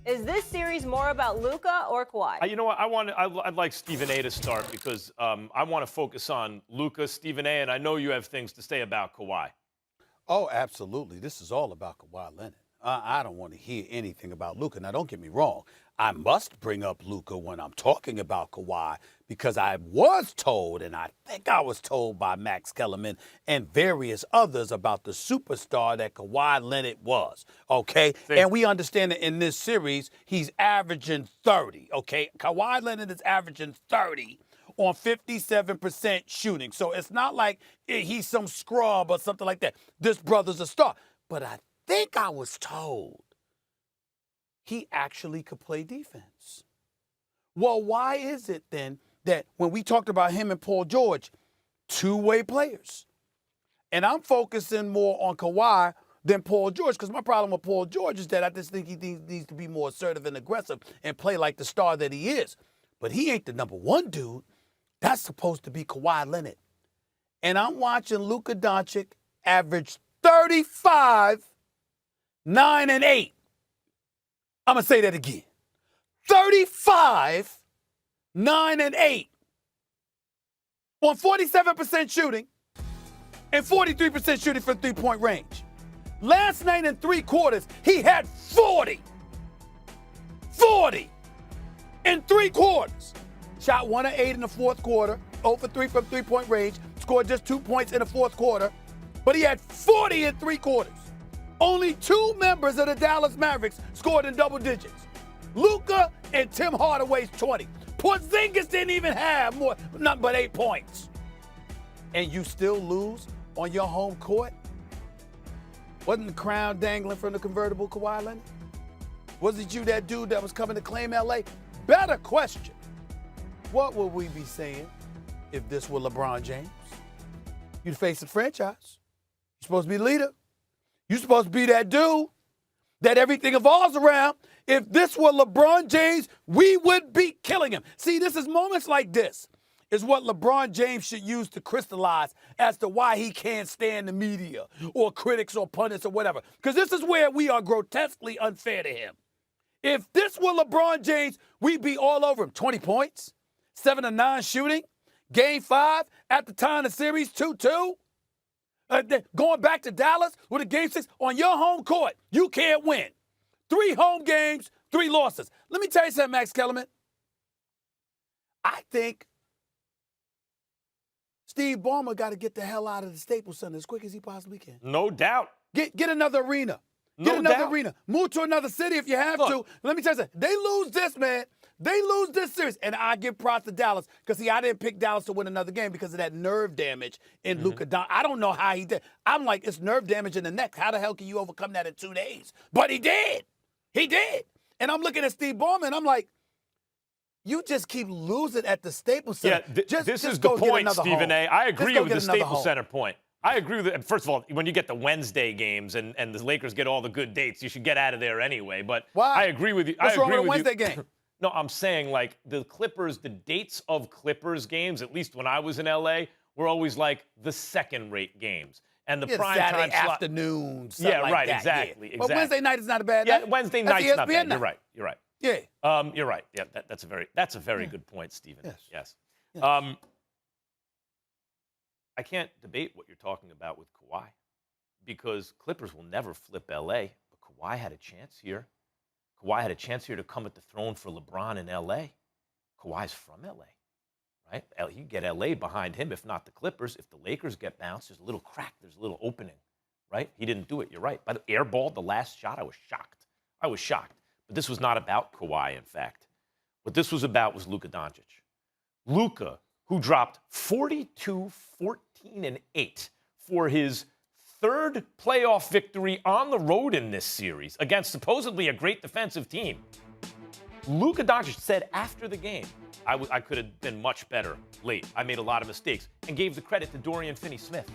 Is this series more about Luca or Kawhi? You know what? I'd like Stephen A to start because I want to focus on Luca, Stephen A, and I know you have things to say about Kawhi. Oh, absolutely. This is all about Kawhi Leonard. I don't want to hear anything about Luca. Now, don't get me wrong. I must bring up Luca when I'm talking about Kawhi because I was told, and I think I was told by Max Kellerman and various others about the superstar that Kawhi Leonard was, okay? And we understand that in this series, he's averaging 30, okay? Kawhi Leonard is averaging 30 on 57% shooting. So it's not like he's some scrub or something like that. This brother's a star. But I think I was told he actually could play defense. Well, why is it then that when we talked about him and Paul George, two-way players, and I'm focusing more on Kawhi than Paul George, because my problem with Paul George is that I just think he needs to be more assertive and aggressive and play like the star that he is. But he ain't the number one dude. That's supposed to be Kawhi Leonard. And I'm watching Luca Doncic average 35, 9, and 8. I'm going to say that again. 35, 9, and 8 on 47% shooting and 43% shooting from three-point range. Last night in three quarters, he had 40. 40 in three quarters. Shot 1 of 8 in the fourth quarter, 0 for 3 from three-point range, scored just 2 points in the fourth quarter, but he had 40 in three quarters. Only two members of the Dallas Mavericks scored in double digits. Luca and Tim Hardaway's 20. Porzingis didn't even have nothing but 8 points. And you still lose on your home court? Wasn't the crown dangling from the convertible, Kawhi Leonard? Wasn't you that dude that was coming to claim L.A.? Better question. What would we be saying if this were LeBron James? You'd face the franchise. You're supposed to be the leader. You're supposed to be that dude that everything evolves around. If this were LeBron James, we would be killing him. See, this is moments like this is what LeBron James should use to crystallize as to why he can't stand the media or critics or pundits or whatever. Because this is where we are grotesquely unfair to him. If this were LeBron James, we'd be all over him. 20 points, 7 of 9 shooting, Game 5 at the time of the series, 2-2. Going back to Dallas with a Game 6 on your home court, you can't win. 3 home games, 3 losses. Let me tell you something, Max Kellerman. I think Steve Ballmer got to get the hell out of the Staples Center as quick as he possibly can. No doubt. Get another arena. No Get another doubt. arena. Move to another city if you have to. Let me tell you something. They lose this, man. They lose this series. And I give props to Dallas because, see, I didn't pick Dallas to win another game because of that nerve damage in Luca Doncic. I don't know how he did. I'm like, it's nerve damage in the neck. How the hell can you overcome that in 2 days? But he did. He did. And I'm looking at Steve Ballmer, and I'm like, you just keep losing at the Staples Center. Yeah, this is the point, Stephen A. I agree with the Staples Center point. I agree with it. First of all, when you get the Wednesday games and the Lakers get all the good dates, you should get out of there anyway. But why? I agree with you. What's wrong with a Wednesday game? No, I'm saying, like, the Clippers, the dates of Clippers games, at least when I was in L.A., were always like the second-rate games. And the prime Saturday time slot. afternoons. Yeah, like right, that. exactly. But Wednesday night is not a bad night. Yeah, Wednesday That's night's not ESPN bad. night. You're right. Yeah. You're right. Yeah, that's a very good point, Stephen. Yes. Yes. I can't debate what you're talking about with Kawhi because Clippers will never flip L.A., but Kawhi had a chance here. Kawhi had a chance here to come at the throne for LeBron in L.A. Kawhi's from L.A., right? You get L.A. behind him, if not the Clippers. If the Lakers get bounced, there's a little crack, there's a little opening, right? He didn't do it. You're right. By the airball, the last shot, I was shocked. But this was not about Kawhi, in fact. What this was about was Luca Doncic. Luca, who dropped 42, 14, and 8 for his third playoff victory on the road in this series against supposedly a great defensive team. Luca Doncic said after the game, I could have been much better late. I made a lot of mistakes, and gave the credit to Dorian Finney-Smith,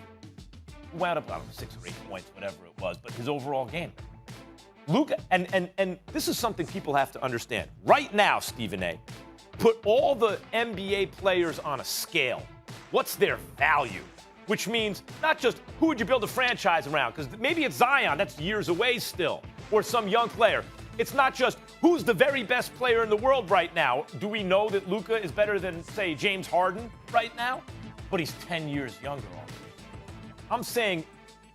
who wound up, 6 or 8 points, whatever it was, but his overall game. Luca, and this is something people have to understand. Right now, Stephen A., put all the NBA players on a scale. What's their value? Which means not just who would you build a franchise around, because maybe it's Zion, that's years away still, or some young player. It's not just who's the very best player in the world right now. Do we know that Luca is better than, say, James Harden right now? But he's 10 years younger already. I'm saying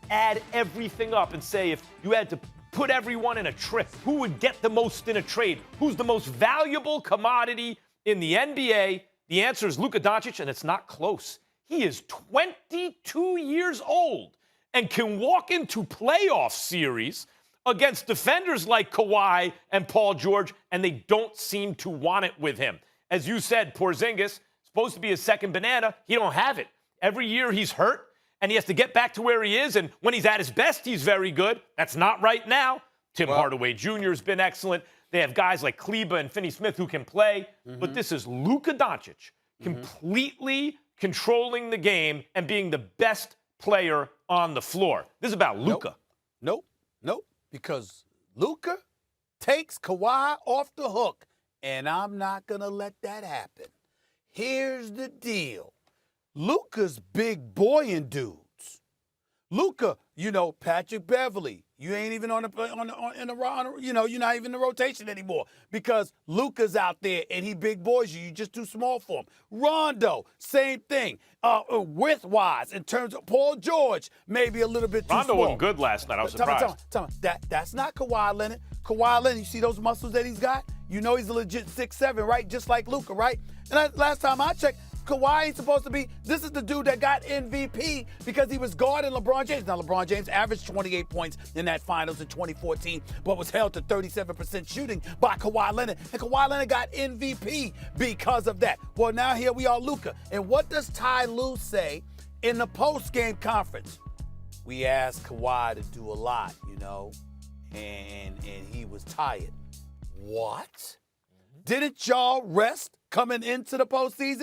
add everything up and say if you had to put everyone in a trip, who would get the most in a trade? Who's the most valuable commodity in the NBA? The answer is Luca Doncic, and it's not close. He is 22 years old and can walk into playoff series against defenders like Kawhi and Paul George, and they don't seem to want it with him. As you said, Porzingis, supposed to be his second banana, he don't have it. Every year he's hurt, and he has to get back to where he is, and when he's at his best, he's very good. That's not right now. Tim Hardaway Jr. has been excellent. They have guys like Kleba and Finney Smith who can play, but this is Luca Doncic completely controlling the game and being the best player on the floor. This is about Luca. Nope. Because Luca takes Kawhi off the hook, and I'm not going to let that happen. Here's the deal. Luca's big boying dudes. Luca, Patrick Beverly. You ain't even you're not even in the rotation anymore because Luca's out there and he big boys you. You're just too small for him. Rondo, same thing. Width-wise, in terms of Paul George, maybe a little bit too small. Rondo wasn't good last night. I was surprised. That's not Kawhi Leonard. Kawhi Leonard, you see those muscles that he's got? You know he's a legit 6'7", right? Just like Luca, right? And last time I checked, Kawhi ain't supposed to be. This is the dude that got MVP because he was guarding LeBron James. Now, LeBron James averaged 28 points in that finals in 2014, but was held to 37% shooting by Kawhi Leonard. And Kawhi Leonard got MVP because of that. Well, now here we are, Luca. And what does Ty Lue say in the post-game conference? We asked Kawhi to do a lot, and he was tired. What? Didn't y'all rest coming into the postseason?